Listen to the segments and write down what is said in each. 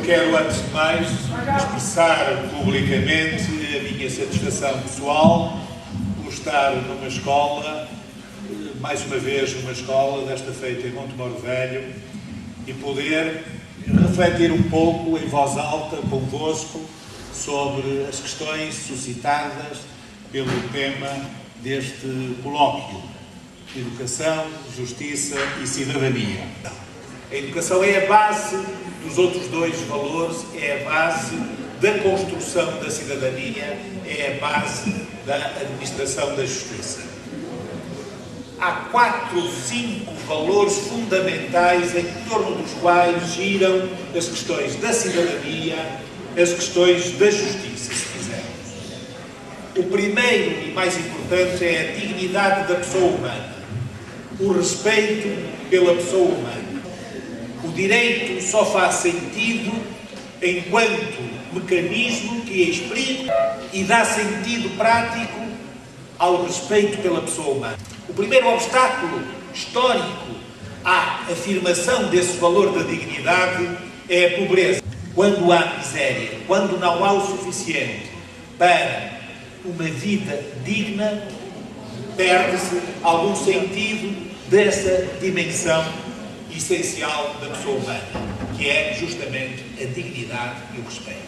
quero, antes de mais, expressar publicamente a minha satisfação pessoal por estar numa escola, mais uma vez uma escola, desta feita em Montemor Velho, e poder refletir um pouco em voz alta convosco sobre as questões suscitadas pelo tema deste colóquio: Educação, Justiça e Cidadania. A educação é a base dos outros dois valores, é a base da construção da cidadania, é a base da administração da justiça. Há 4, 5 valores fundamentais em torno dos quais giram as questões da cidadania, as questões da justiça, se quisermos. O primeiro e mais importante é a dignidade da pessoa humana, o respeito pela pessoa humana. O direito só faz sentido enquanto mecanismo que exprime e dá sentido prático ao respeito pela pessoa humana. O primeiro obstáculo histórico à afirmação desse valor da dignidade é a pobreza. Quando há miséria, quando não há o suficiente para uma vida digna, perde-se algum sentido dessa dimensão essencial da pessoa humana, que é justamente a dignidade e o respeito.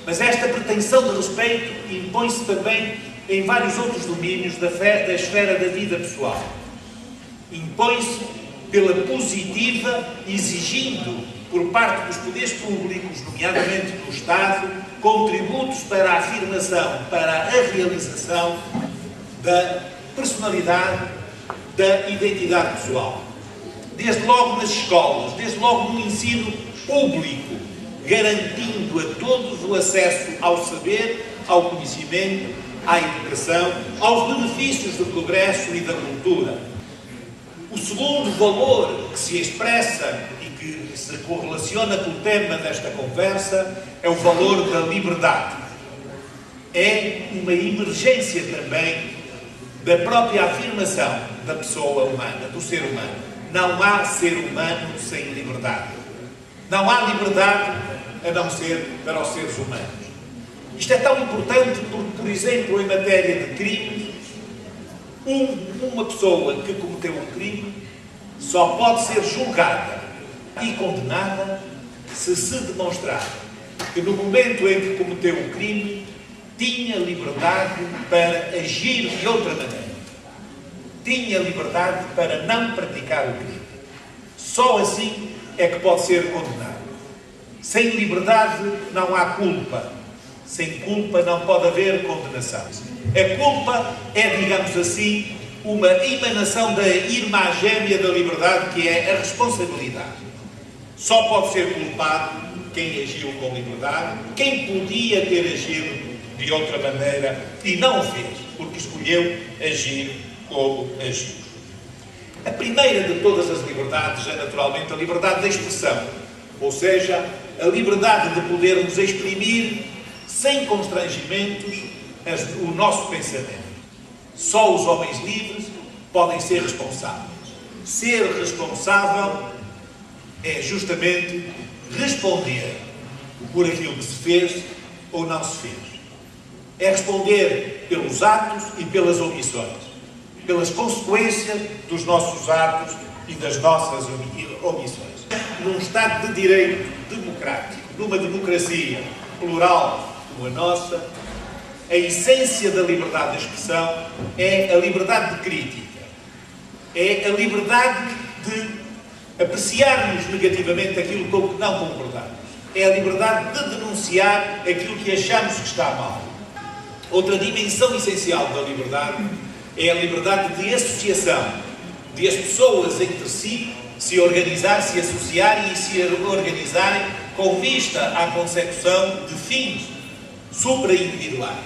Mas esta pretensão de respeito impõe-se também em vários outros domínios da esfera da vida pessoal. Impõe-se pela positiva, exigindo por parte dos poderes públicos, nomeadamente do Estado, contributos para a afirmação, para a realização da personalidade, da identidade pessoal. Desde logo nas escolas, desde logo no ensino público, garantindo a todos o acesso ao saber, ao conhecimento, à educação, aos benefícios do progresso e da cultura. O segundo valor que se expressa e que se correlaciona com o tema desta conversa é o valor da liberdade. É uma emergência também da própria afirmação da pessoa humana, do ser humano. Não há ser humano sem liberdade. Não há liberdade a não ser para os seres humanos. Isto é tão importante porque, por exemplo, em matéria de crimes, uma pessoa que cometeu um crime só pode ser julgada e condenada se demonstrar que no momento em que cometeu o crime tinha liberdade para agir de outra maneira. Tinha liberdade para não praticar o crime. Só assim é que pode ser condenado. Sem liberdade não há culpa. Sem culpa não pode haver condenação. A culpa é, digamos assim, uma emanação da irmã gêmea da liberdade, que é a responsabilidade. Só pode ser culpado quem agiu com liberdade, quem podia ter agido de outra maneira e não o fez, porque escolheu agir como agiu. A primeira de todas as liberdades é naturalmente a liberdade de expressão, ou seja, a liberdade de podermos exprimir sem constrangimentos o nosso pensamento. Só os homens livres podem ser responsáveis. Ser responsável é justamente responder por aquilo que se fez ou não se fez. É responder pelos atos e pelas omissões, pelas consequências dos nossos atos e das nossas omissões. Num Estado de direito democrático, numa democracia plural como a nossa, a essência da liberdade de expressão é a liberdade de crítica. É a liberdade de apreciarmos negativamente aquilo com que não concordamos. É a liberdade de denunciar aquilo que achamos que está mal. Outra dimensão essencial da liberdade é a liberdade de associação, de as pessoas entre si se organizar, se associarem e se organizarem com vista à consecução de fins supra-individuais,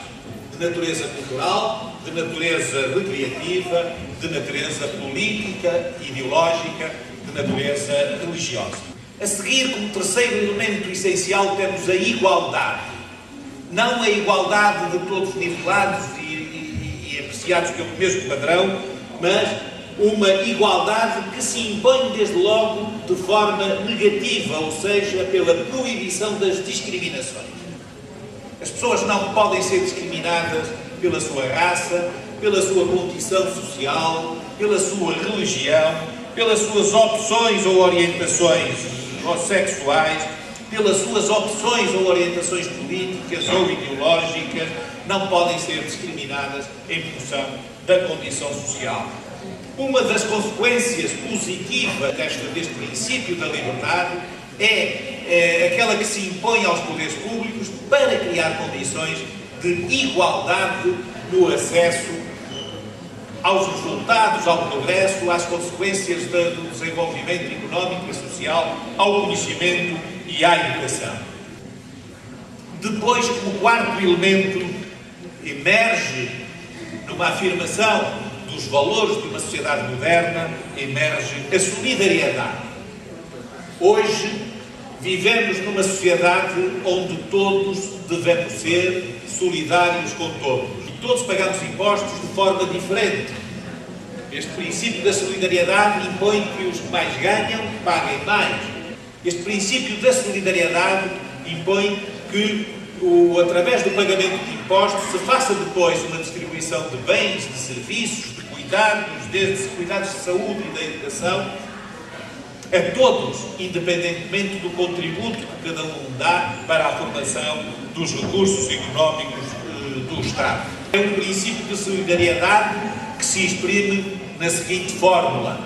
de natureza cultural, de natureza recreativa, de natureza política, ideológica, de natureza religiosa. A seguir, como terceiro elemento essencial, temos a igualdade. Não a igualdade de todos nivelados e apreciados pelo mesmo padrão, mas uma igualdade que se impõe desde logo de forma negativa, ou seja, pela proibição das discriminações. As pessoas não podem ser discriminadas pela sua raça, pela sua condição social, pela sua religião, pelas suas opções ou orientações sexuais, pelas suas opções ou orientações políticas ou ideológicas, não podem ser discriminadas em função da condição social. Uma das consequências positivas deste princípio da liberdade é aquela que se impõe aos poderes públicos para criar condições de igualdade no acesso aos resultados, ao progresso, às consequências do desenvolvimento económico e social, ao conhecimento e à educação. Depois, o quarto elemento emerge numa afirmação dos valores de uma sociedade moderna, emerge a solidariedade. Hoje, vivemos numa sociedade onde todos devemos ser solidários com todos. E todos pagamos impostos de forma diferente. Este princípio da solidariedade impõe que os que mais ganham paguem mais. Este princípio da solidariedade impõe que, através do pagamento de impostos, se faça depois uma distribuição de bens, de serviços, de cuidados, desde cuidados de saúde e da educação, a todos, independentemente do contributo que cada um dá para a formação dos recursos económicos do Estado. É um princípio de solidariedade que se exprime na seguinte fórmula: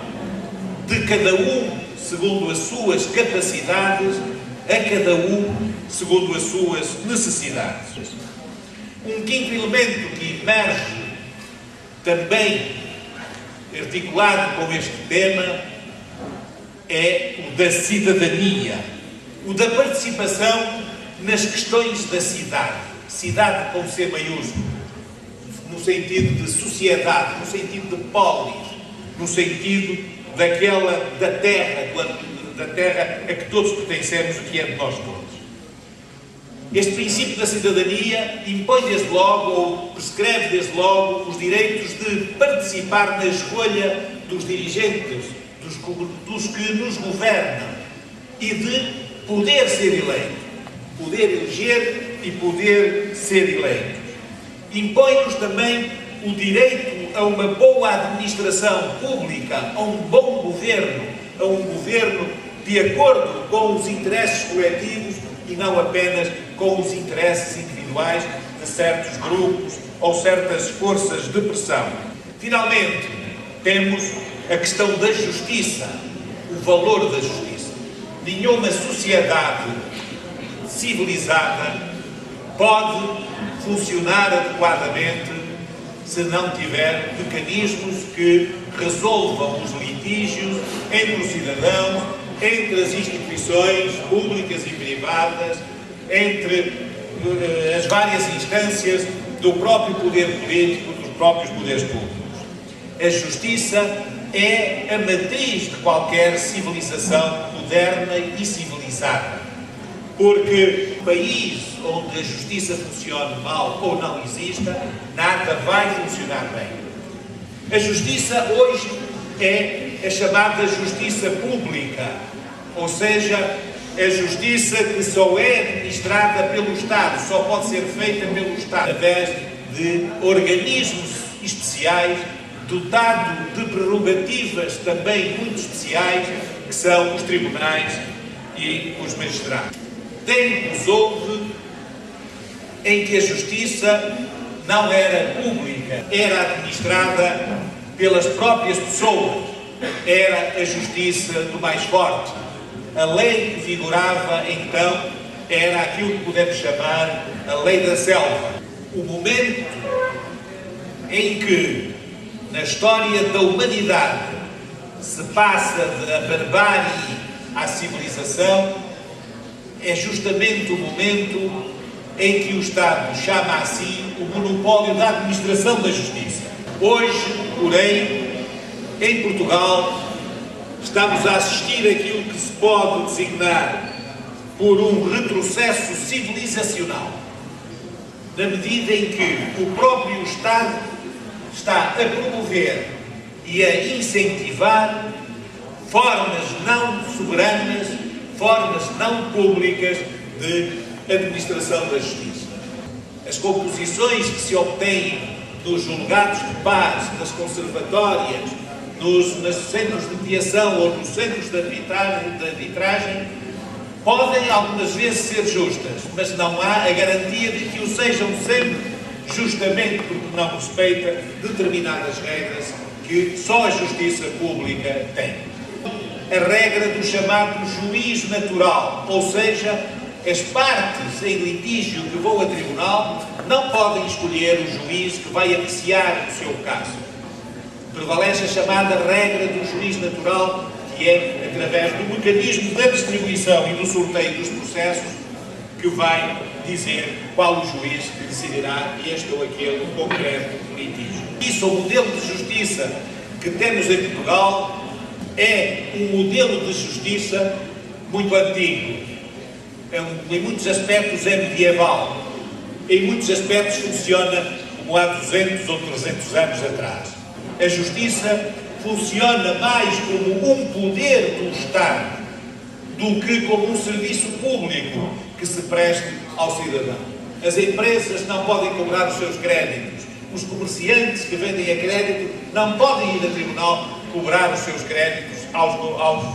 de cada um segundo as suas capacidades, a cada um segundo as suas necessidades. Um quinto elemento que emerge também articulado com este tema é o da cidadania, o da participação nas questões da cidade. Cidade com C maiúsculo, no sentido de sociedade, no sentido de polis, no sentido da terra a que todos pertencemos, o que é de nós todos. Este princípio da cidadania impõe desde logo, ou prescreve desde logo, os direitos de participar na escolha dos dirigentes, dos que nos governam, e de poder ser eleito, poder eleger e poder ser eleito. Impõe-nos também o direito a uma boa administração pública, a um bom governo, a um governo de acordo com os interesses coletivos e não apenas com os interesses individuais de certos grupos ou certas forças de pressão. Finalmente, temos a questão da justiça, o valor da justiça. Nenhuma sociedade civilizada pode funcionar adequadamente se não tiver mecanismos que resolvam os litígios entre os cidadãos, entre as instituições públicas e privadas, entre as várias instâncias do próprio poder político, dos próprios poderes públicos. A justiça é a matriz de qualquer civilização moderna e civilizada. Porque o país onde a justiça funcione mal ou não exista, nada vai funcionar bem. A justiça hoje é a chamada justiça pública, ou seja, a justiça que só é administrada pelo Estado, só pode ser feita pelo Estado, através de organismos especiais, dotado de prerrogativas também muito especiais, que são os tribunais e os magistrados. Tempos houve em que a justiça não era pública, era administrada pelas próprias pessoas, era a justiça do mais forte. A lei que vigorava então era aquilo que podemos chamar a lei da selva. O momento em que na história da humanidade se passa da barbárie à civilização é justamente o momento em que o Estado chama a si o monopólio da administração da justiça. Hoje, porém, em Portugal, estamos a assistir àquilo que se pode designar por um retrocesso civilizacional, na medida em que o próprio Estado está a promover e a incentivar formas não soberanas, formas não públicas de administração da justiça. As composições que se obtêm nos julgados de paz, nas conservatórias, nos centros de mediação ou nos centros de arbitragem, podem algumas vezes ser justas, mas não há a garantia de que o sejam sempre, justamente porque não respeita determinadas regras que só a justiça pública tem. A regra do chamado juiz natural, ou seja, as partes em litígio que vão a tribunal não podem escolher o juiz que vai apreciar o seu caso. Prevalece a chamada regra do juiz natural, que é através do mecanismo da distribuição e do sorteio dos processos que vai dizer qual o juiz que decidirá este ou aquele concreto litígio. Isso, o modelo de justiça que temos em Portugal, é um modelo de justiça muito antigo. Em muitos aspectos é medieval. Em muitos aspectos funciona como há 200 ou 300 anos atrás. A justiça funciona mais como um poder do Estado do que como um serviço público que se preste ao cidadão. As empresas não podem cobrar os seus créditos. Os comerciantes que vendem a crédito não podem ir a tribunal cobrar os seus créditos aos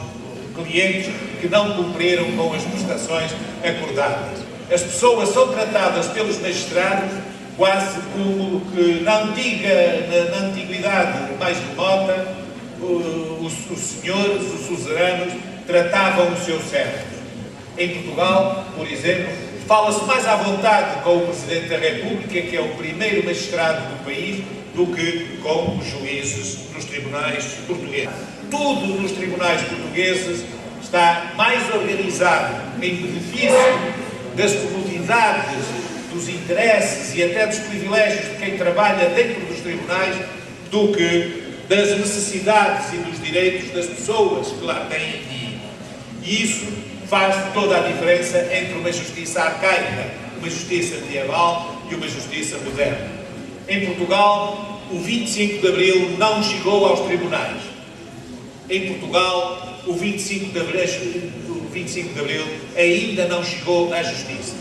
clientes que não cumpriram com as prestações acordadas. As pessoas são tratadas pelos magistrados quase como que na antiguidade mais remota, os senhores, os suzeranos, tratavam os seus servos. Em Portugal, por exemplo, fala-se mais à vontade com o Presidente da República, que é o primeiro magistrado do país, do que com os juízes nos tribunais portugueses. Tudo nos tribunais portugueses está mais organizado em benefício das comodidades, dos interesses e até dos privilégios de quem trabalha dentro dos tribunais do que das necessidades e dos direitos das pessoas que lá têm que ir. E isso faz toda a diferença entre uma justiça arcaica, uma justiça medieval e uma justiça moderna. Em Portugal, o 25 de Abril não chegou aos tribunais. Em Portugal, o 25 de Abril ainda não chegou à justiça.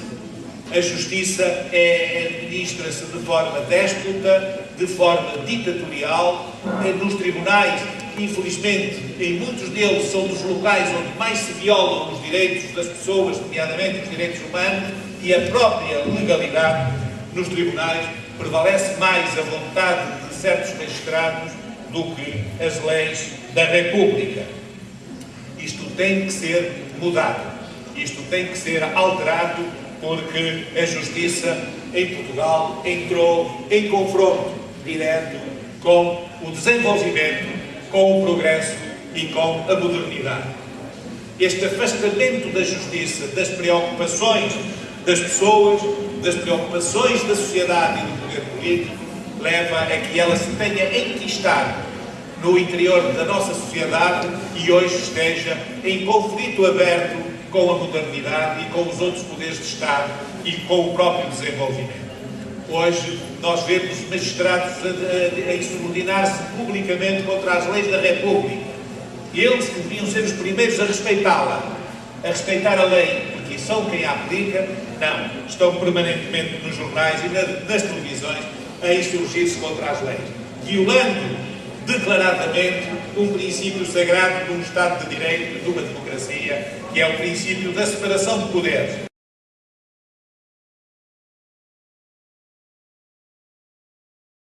A justiça administra-se de forma déspota, de forma ditatorial. Nos tribunais, infelizmente, em muitos deles são dos locais onde mais se violam os direitos das pessoas, nomeadamente os direitos humanos, e a própria legalidade nos tribunais prevalece mais a vontade de certos magistrados do que as leis da República. Isto tem que ser mudado, isto tem que ser alterado, porque a justiça em Portugal entrou em confronto direto com o desenvolvimento, com o progresso e com a modernidade. Este afastamento da justiça das preocupações das pessoas, das preocupações da sociedade e do poder político, leva a que ela se tenha enquistado no interior da nossa sociedade e hoje esteja em conflito aberto com a modernidade e com os outros poderes de Estado e com o próprio desenvolvimento. Hoje nós vemos magistrados a insubordinar-se publicamente contra as leis da República. E eles que deviam ser os primeiros a respeitá-la, a respeitar a lei, porque são quem a aplica, não. Estão permanentemente nos jornais e nas televisões a insurgir-se contra as leis, violando declaradamente um princípio sagrado de um Estado de Direito, de uma democracia, que é o princípio da separação de poderes.